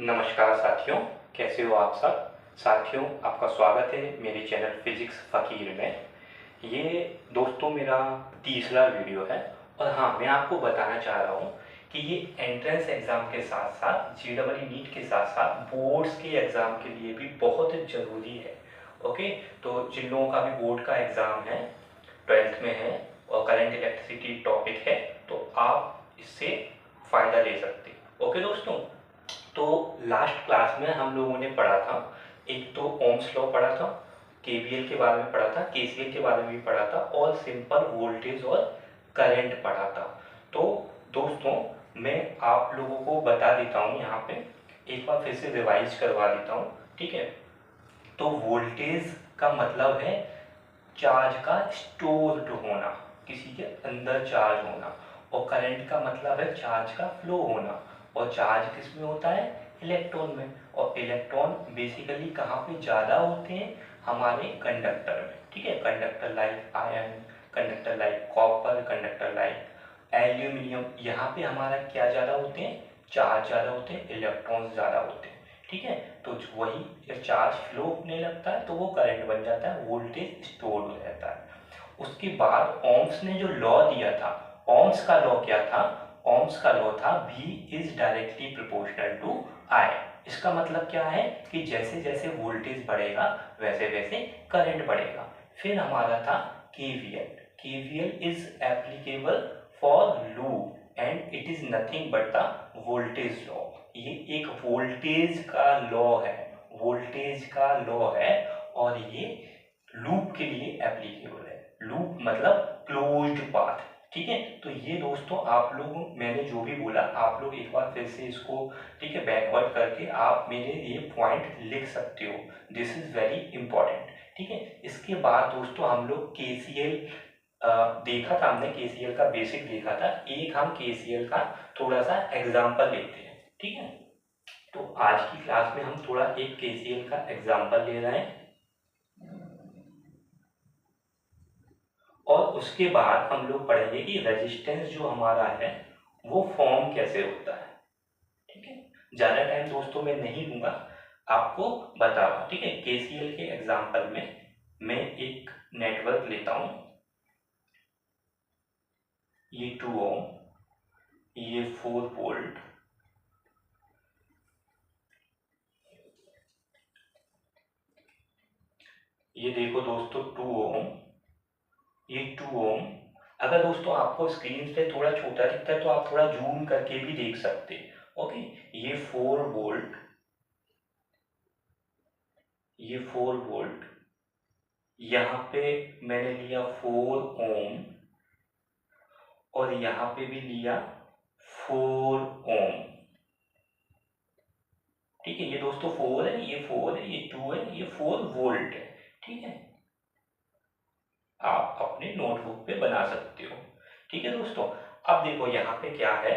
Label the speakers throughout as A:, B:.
A: नमस्कार साथियों, कैसे हो आप सब। साथियों, आपका स्वागत है मेरे चैनल फिजिक्स फ़कीर में। ये दोस्तों मेरा तीसरा वीडियो है। और हाँ, मैं आपको बताना चाह रहा हूँ कि ये एंट्रेंस एग्ज़ाम के साथ साथ जेईई नीट के साथ साथ बोर्ड्स के एग्ज़ाम के लिए भी बहुत ज़रूरी है। ओके, तो जिन लोगों का भी बोर्ड का एग्ज़ाम है, 12th में है और करंट इलेक्ट्रिसिटी टॉपिक है, तो आप इससे फ़ायदा ले सकते हैं। ओके दोस्तों, तो लास्ट क्लास में हम लोगों ने पढ़ा था, एक तो ओम्स लॉ पढ़ा था, केवीएल के बारे में पढ़ा था, केसीएल के बारे में भी पढ़ा था और सिंपल वोल्टेज और करंट पढ़ा था। तो दोस्तों, मैं आप लोगों को बता देता हूँ यहाँ पे, एक बार फिर से रिवाइज करवा देता हूँ, ठीक है। तो वोल्टेज का मतलब है चार्ज का स्टोर्ड होना, किसी के अंदर चार्ज होना। और करंट का मतलब है चार्ज का फ्लो होना। और चार्ज किस में होता है? इलेक्ट्रॉन में। और इलेक्ट्रॉन बेसिकली कहाँ पे ज़्यादा होते हैं? हमारे कंडक्टर में, ठीक है। Conductor like iron, conductor like copper, conductor like aluminium, यहाँ पे हमारा क्या ज़्यादा होते हैं? चार्ज ज़्यादा होते हैं, इलेक्ट्रॉन्स ज़्यादा होते हैं, ठीक है। तो वही जब चार्ज फ्लो होने लगता है तो वो करंट बन जाता है, वोल्टेज स्टोर हो जाता है। उसके बाद ओम्स ने जो लॉ दिया था, ओम्स का लॉ क्या था? ओम्स का लॉ था V is directly proportional to I। इसका मतलब क्या है कि जैसे जैसे वोल्टेज बढ़ेगा वैसे वैसे करंट बढ़ेगा। फिर हमारा था KVL। KVL is applicable for loop and it is nothing but the voltage law. ये एक वोल्टेज का लॉ है, वोल्टेज का लॉ है और ये लूप के लिए एप्लीकेबल है। लूप मतलब क्लोज्ड पाथ, ठीक है। तो ये दोस्तों आप लोग, मैंने जो भी बोला आप लोग एक बार फिर से इसको, ठीक है, बैकवर्ड करके आप मेरे ये पॉइंट लिख सकते हो। दिस इज वेरी इंपॉर्टेंट, ठीक है। इसके बाद दोस्तों हम लोग केसीएल देखा था, हमने केसीएल का बेसिक देखा था। एक हम केसीएल का थोड़ा सा एग्जाम्पल लेते हैं, ठीक है। तो आज की क्लास में हम थोड़ा एक केसीएल का एग्जाम्पल ले रहे हैं और उसके बाद हम लोग पढ़ेंगे कि रेजिस्टेंस जो हमारा है वो फॉर्म कैसे होता है, ठीक है। ज़्यादा टाइम दोस्तों मैं नहीं दूंगा, आपको बता रहा हूँ, ठीक है। केसीएल के एग्जाम्पल में मैं एक नेटवर्क लेता हूँ, ये 2 ओम, ये 4 वोल्ट, ये देखो दोस्तों 2 ओम, ये 2 ओम। अगर दोस्तों आपको स्क्रीन पे थोड़ा छोटा दिखता है तो आप थोड़ा जूम करके भी देख सकते हैं, ओके। ये 4 वोल्ट, ये 4 वोल्ट, यहाँ पे मैंने लिया 4 ओम और यहाँ पे भी लिया 4 ओम, ठीक है। ये दोस्तों 4 है, ये 4 है, ये 2 है, ये 4 वोल्ट है, ठीक है। आप अपने नोटबुक पे बना सकते हो, ठीक है दोस्तों। अब देखो यहाँ पे क्या है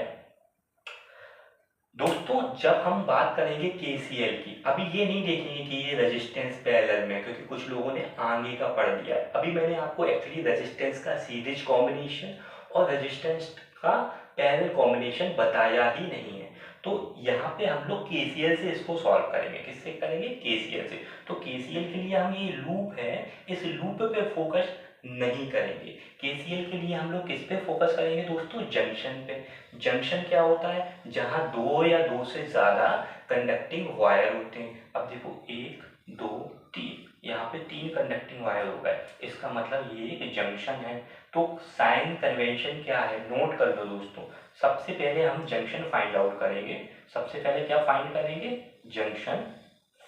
A: दोस्तों, जब हम बात करेंगे केसीएल की, अभी ये नहीं देखेंगे कि ये रेजिस्टेंस पैरेलल में, क्योंकि कुछ लोगों ने आगे का पढ़ लिया है। अभी मैंने आपको एक्चुअली रेजिस्टेंस का सीरीज कॉम्बिनेशन और रेजिस्टेंस का पैरेलल कॉम्बिनेशन बताया ही नहीं है। तो यहाँ पे हम लोग केसीएल से इसको सॉल्व करेंगे। किससे करेंगे? केसीएल से। तो केसीएल के लिए हम, ये लूप है, इस लूप पे फोकस नहीं करेंगे। केसीएल के लिए हम लोग किस पे फोकस करेंगे दोस्तों? जंक्शन पे। जंक्शन क्या होता है? जहां दो या दो से ज्यादा कंडक्टिंग वायर होते हैं। अब देखो 1 2 3, यहाँ पे 3 कंडक्टिंग वायर हो गए, इसका मतलब ये एक जंक्शन है। तो साइन कन्वेंशन क्या है, नोट कर लो दोस्तों। सबसे पहले हम जंक्शन फाइंड आउट करेंगे। सबसे पहले क्या फाइंड करेंगे? जंक्शन।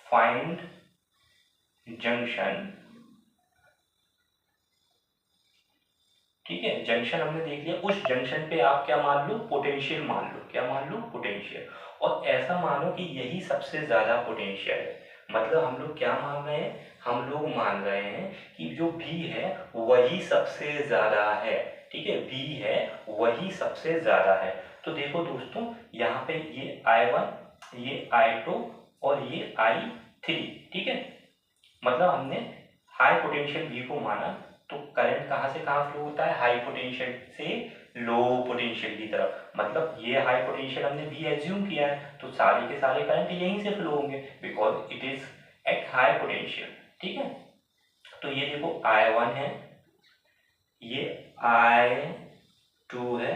A: फाइंड जंक्शन, ठीक है। जंक्शन हमने देख लिया। उस जंक्शन पे आप क्या मान लो? पोटेंशियल मान लो। क्या मान लो? पोटेंशियल। और ऐसा मानो कि यही सबसे ज्यादा पोटेंशियल है। मतलब हम लोग क्या मान रहे हैं? हम लोग मान रहे हैं कि जो V है वही सबसे ज्यादा है, ठीक है। V है वही सबसे ज्यादा है। तो देखो दोस्तों, यहाँ पे ये I1, ये I2 और ये I3, ठीक है। मतलब हमने हाई पोटेंशियल V को माना, तो करंट कहाँ से कहाँ फ्लो होता है? हाई पोटेंशियल से लो पोटेंशियल की तरफ। मतलब ये हाई पोटेंशियल हमने बी एज्यूम किया है, तो सारे के सारे करंट यहीं से फ्लो होंगे because it is at high potential. ठीक है, तो ये देखो I1 है, ये I2 है,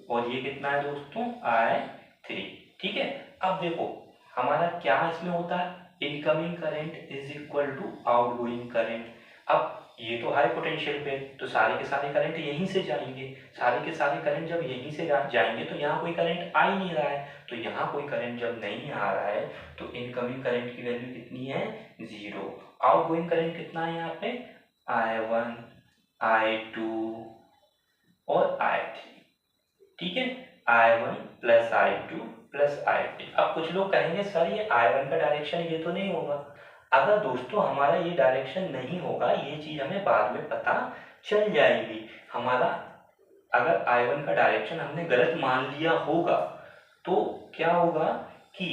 A: और ये कितना है दोस्तों I3। ठीक है, अब देखो हमारा क्या इसमें होता है, incoming current is equal to outgoing current. अब ये तो हाई पोटेंशियल पे, तो सारे के सारे करंट यहीं से जाएंगे, सारे के सारे करंट जब यहीं से जाएंगे तो यहाँ कोई करंट आ ही नहीं रहा है, तो यहाँ कोई करंट जब नहीं आ रहा है तो इनकमिंग करंट की वैल्यू कितनी है 0। आउटगोइंग करंट कितना है यहाँ पे I1 I2 और I3। ठीक है, I1 plus I2 plus I3। अब कुछ लोग कहेंगे सर ये I1 का डायरेक्शन ये तो नहीं होगा। अगर दोस्तों हमारा ये डायरेक्शन नहीं होगा, ये चीज हमें बाद में पता चल जाएगी। हमारा अगर I1 का डायरेक्शन हमने गलत मान लिया होगा तो क्या होगा कि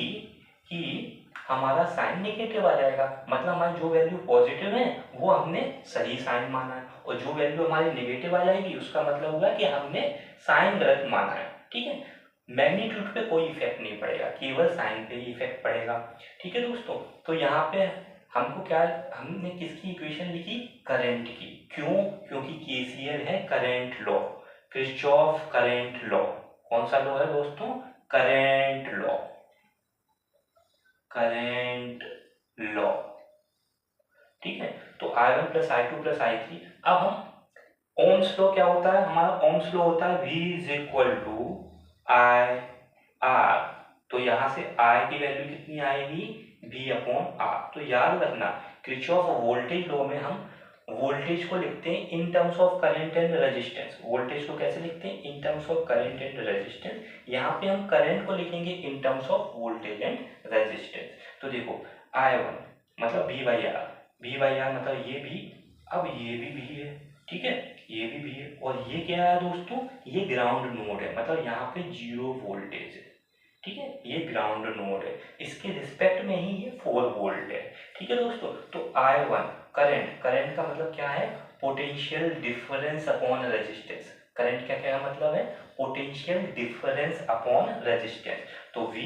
A: हमारा साइन नेगेटिव आ जाएगा, मतलब हमारी जो वैल्यू पॉजिटिव है वो हमने सही साइन माना है, और जो वैल्यू हमारी नेगेटिव आ जाएगी उसका मतलब होगा कि हमने साइन गलत माना है। ठीक है, मैग्नीट्यूड पे कोई इफेक्ट नहीं पड़ेगा, केवल साइन पे ही इफेक्ट पड़ेगा। ठीक है दोस्तों, तो यहाँ पे हमको क्या, हमने किसकी इक्वेशन लिखी, करंट की। क्यों, क्योंकि केसीएल है current law, Kirchhoff current law. कौन सा लॉ है दोस्तों, करंट लॉ, करंट लॉ। ठीक है, तो I1 plus I2 plus I3। अब हम ओम्स लॉ क्या होता है, हमारा ओम्स लॉ होता है V is equal to I R। तो यहां से I की वैल्यू कितनी आएगी V अपॉन R। तो याद रखना किरचॉफ वोल्टेज लॉ में हम वोल्टेज को लिखते हैं in terms of current and resistance. Voltage को कैसे लिखते हैं, in terms of current and resistance. यहाँ पे हम करंट को लिखेंगे in terms of voltage and resistance. तो देखो I1 मतलब V by R, V by R मतलब ये भी, अब ये भी है। ठीक है, ये भी है, और ये क्या है दोस्तों, ये ग्राउंड नोड है, मतलब यहाँ पे 0 वोल्टेज है। ठीक है, ये ग्राउंड नोड है, इसके रिस्पेक्ट में ही ये 4 वोल्ट है। ठीक है दोस्तों, तो I1 करंट, करंट का मतलब क्या है, potential difference upon resistance. Current क्या क्या मतलब है, पोटेंशियल डिफरेंस अपॉन रेजिस्टेंस। तो V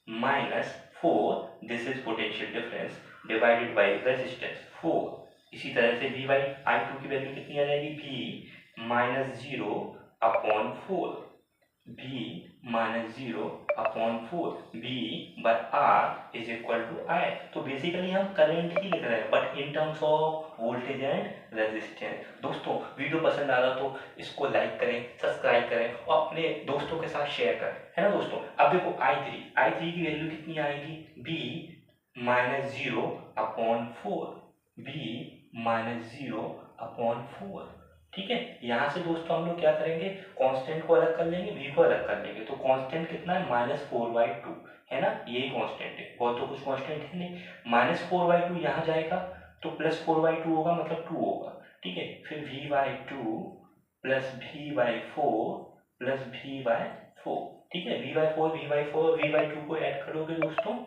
A: minus 4, this is potential difference divided by resistance 4। इसी तरह से V बाई I2 की वैल्यू कितनी आ जाएगी, V minus 0 upon 4, V minus 0 upon 4, V by R is equal to I। तो बेसिकली हम करंट ही लिख रहे हैं but in terms of voltage and resistance. दोस्तों वीडियो पसंद आ रहा तो इसको लाइक करें, सब्सक्राइब करें और अपने दोस्तों के साथ शेयर करें, है ना दोस्तों। अब देखो I3 की वैल्यू कितनी आएगी, B minus 0 upon 4, B minus 0 upon 4। ठीक है, यहाँ से दोस्तों हम लोग क्या करेंगे, कांस्टेंट को अलग कर लेंगे, v को अलग कर लेंगे। तो कांस्टेंट कितना है, -4/2 है ना, यही कांस्टेंट है, और तो कुछ कांस्टेंट है नहीं। -4/2 यहाँ जाएगा तो +4/2 होगा, मतलब 2 होगा। ठीक है, फिर v/2 plus v/4 plus v/4। ठीक है, v/4 v/4 v/2 को ऐड करोगे दोस्तों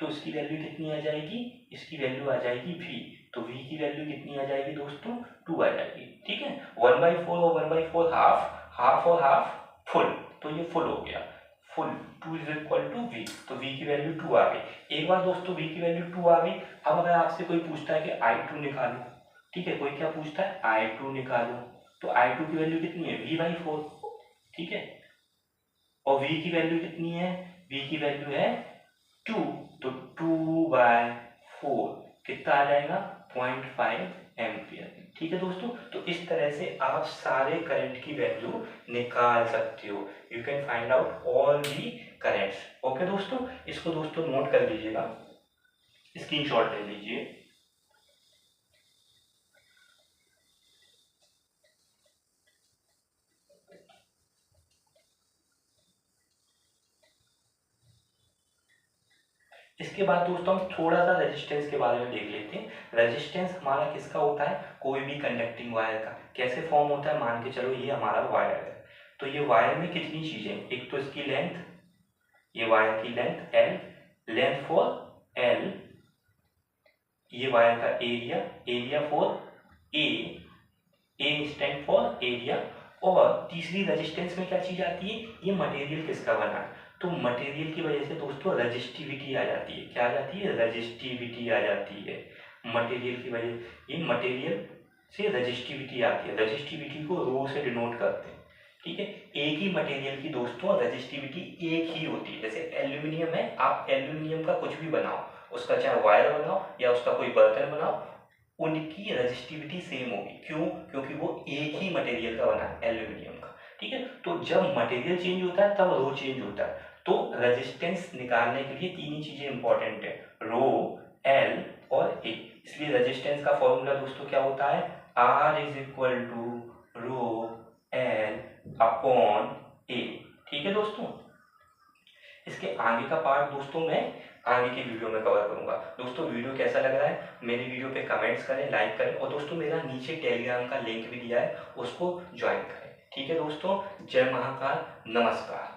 A: तो इसकी वैल्यू कितनी आ जाएगी, इसकी वैल्यू आ जाएगी v। तो v की वैल्यू कितनी आ जाएगी दोस्तों, 2 आ जाएगी। ठीक है, 1/4 और 1/4 हाफ, हाफ और हाफ फुल, तो ये फुल हो गया, full 2 is equal to v। तो v की वैल्यू 2 आ गई। एक बार दोस्तों v की वैल्यू 2 आ गई। अब अगर आपसे कोई पूछता है कि I2 निकालो, ठीक है, कोई क्या पूछता है I2 निकालो, तो I2 की वैल्यू कितनी है, v/4। ठीक है, और v की वैल्यू कितनी है, v की वैल्यू है 2, तो 2/4 कितना आ जाएगा, 0.5 एम्पियर। ठीक है दोस्तों, तो इस तरह से आप सारे करंट की वैल्यू निकाल सकते हो। You can find out all the currents. Okay दोस्तों, इसको दोस्तों नोट कर लीजिएगा, स्क्रीनशॉट ले लीजिए। इसके बाद दोस्तों हम थोड़ा सा रेजिस्टेंस के बारे में देख लेते हैं। रेजिस्टेंस हमारा किसका होता है, कोई भी कंडक्टिंग वायर का। कैसे फॉर्म होता है, मान के चलो ये हमारा वायर है, तो ये वायर में कितनी चीजें, एक तो इसकी लेंथ, ये वायर की length L, length for L, ये वायर का area, area for A, A stand for area, और तीसरी रेजिस्टेंस में क्या चीज़ आती है, ये मटेरियल किसका बना है, तो मटेरियल की वजह से दोस्तों रेजिस्टिविटी आ जाती है। क्या आ जाती है, रेजिस्टिविटी आ जाती है। मटेरियल की वजह, ये मटेरियल से रेजिस्टिविटी आती है। रेजिस्टिविटी को रो से डिनोट करते हैं, ठीक है। एक ही मटेरियल की दोस्तों रेजिस्टिविटी एक ही होती है। जैसे एल्यूमिनियम है, आप एल्यूमिनियम का कुछ भी बनाओ, उसका चाहे वायर बनाओ या उसका कोई बर्तन बनाओ, उनकी रेजिस्टिविटी सेम होगी। क्यों, क्योंकि वो एक ही मटेरियल का बना है, एल्यूमिनियम का, ठीक है। तो जब मटेरियल चेंज होता है तब रो चेंज होता है। तो रेजिस्टेंस निकालने के लिए तीन ही चीजें इंपॉर्टेंट है, रो, एल और ए। इसलिए रेजिस्टेंस का फॉर्मूला दोस्तों क्या होता है, R is equal to rho L upon A, ठीक है दोस्तों। इसके आगे का पार्ट दोस्तों मैं आगे की वीडियो में कवर करूंगा। दोस्तों वीडियो कैसा लग रहा है मेरी वीडियो पे कमेंट्स करें, लाइक करें, और दोस्तों मेरा नीचे टेलीग्राम का लिंक भी दिया है, उसको ज्वाइन करें, ठीक है दोस्तों। जय महाकाल, नमस्कार।